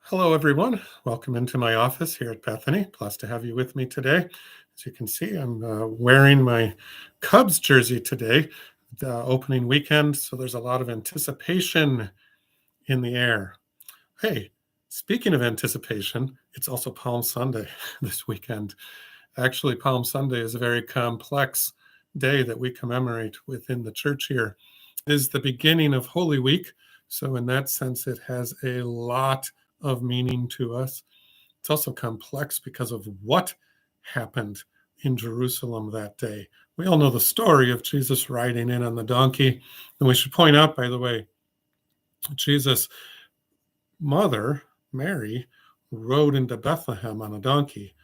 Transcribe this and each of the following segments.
Hello, everyone. Welcome into my office here at Bethany. Blessed to have you with me today. As you can see, I'm wearing my Cubs jersey today, the opening weekend. So there's a lot of anticipation in the air. Hey, speaking of anticipation, it's also Palm Sunday this weekend. Actually, Palm Sunday is a very complex day that we commemorate within the church here. It is the beginning of Holy Week. So, in that sense, it has a lot of meaning to us. It's also complex because of what happened in Jerusalem that day. We all know the story of Jesus riding in on the donkey. And we should point out, by the way, Jesus' mother, Mary, rode into Bethlehem on a donkey.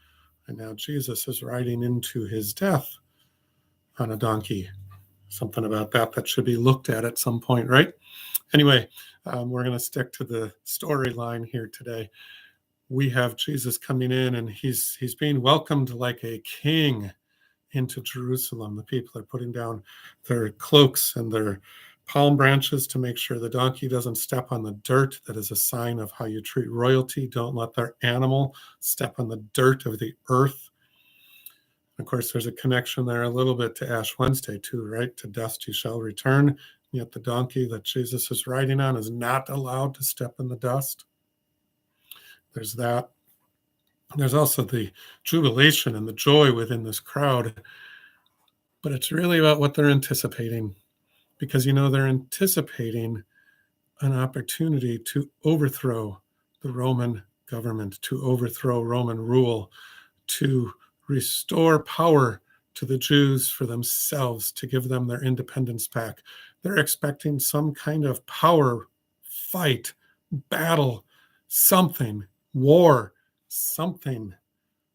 And now Jesus is riding into his death on a donkey. Something about that should be looked at some point, right? Anyway, we're going to stick to the storyline here today. We have Jesus coming in, and he's being welcomed like a king into Jerusalem. The people are putting down their cloaks and their palm branches to make sure the donkey doesn't step on the dirt. That is a sign of how you treat royalty. Don't let their animal step on the dirt of the earth. Of course, there's a connection there a little bit to Ash Wednesday too, right? To dust you shall return. Yet the donkey that Jesus is riding on is not allowed to step in the dust. There's that. There's also the jubilation and the joy within this crowd. But it's really about what they're anticipating, because, they're anticipating an opportunity to overthrow the Roman government, to overthrow Roman rule, to restore power to the Jews for themselves, to give them their independence back. They're expecting some kind of power fight, battle, something, war, something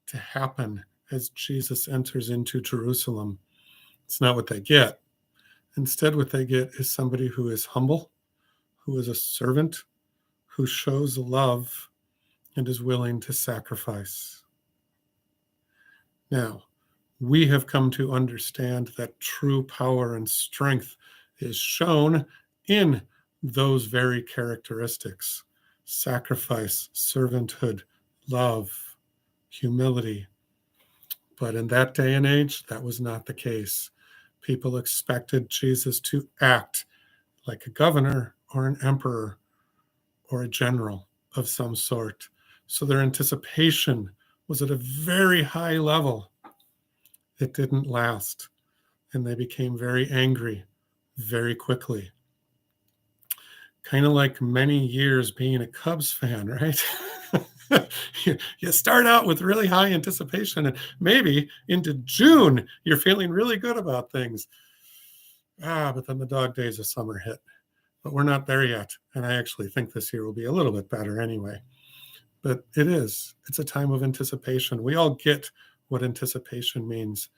to happen as Jesus enters into Jerusalem. It's not what they get. Instead, what they get is somebody who is humble, who is a servant, who shows love and is willing to sacrifice. Now, we have come to understand that true power and strength is shown in those very characteristics: sacrifice, servanthood, love, humility. But in that day and age, that was not the case. People expected Jesus to act like a governor or an emperor or a general of some sort. So their anticipation was at a very high level. It didn't last, and they became very angry very quickly. Kind of like many years being a Cubs fan, right? You start out with really high anticipation, and maybe into June, you're feeling really good about things. But then the dog days of summer hit. But we're not there yet. And I actually think this year will be a little bit better anyway. But it's a time of anticipation. We all get what anticipation means,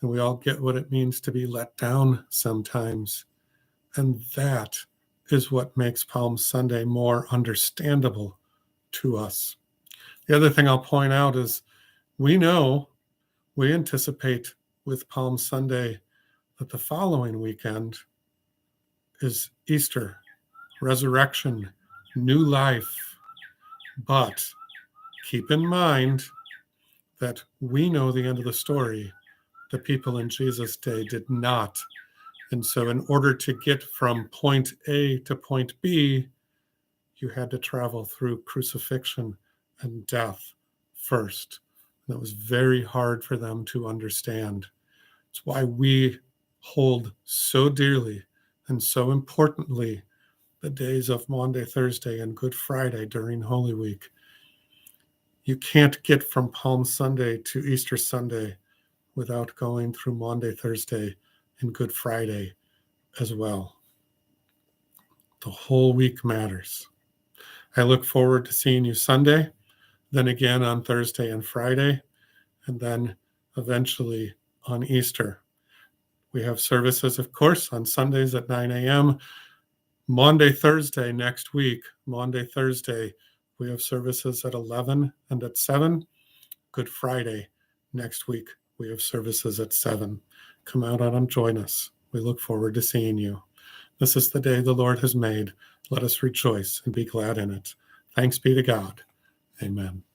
and we all get what it means to be let down sometimes. And that is what makes Palm Sunday more understandable to us. The other thing I'll point out is we anticipate with Palm Sunday that the following weekend is Easter, resurrection, new life. But keep in mind that we know the end of the story. The people in Jesus' day did not. And so in order to get from point A to point B, you had to travel through crucifixion and death first. And that was very hard for them to understand. It's why we hold so dearly and so importantly the days of Maundy, Thursday, and Good Friday during Holy Week. You can't get from Palm Sunday to Easter Sunday without going through Maundy, Thursday, and Good Friday as well. The whole week matters. I look forward to seeing you Sunday, then again on Thursday and Friday, and then eventually on Easter. We have services, of course, on Sundays at 9 a.m. Maundy, Thursday next week, Maundy, Thursday, we have services at 11 and at 7. Good Friday next week, we have services at 7. Come out and join us. We look forward to seeing you. This is the day the Lord has made. Let us rejoice and be glad in it. Thanks be to God. Amen.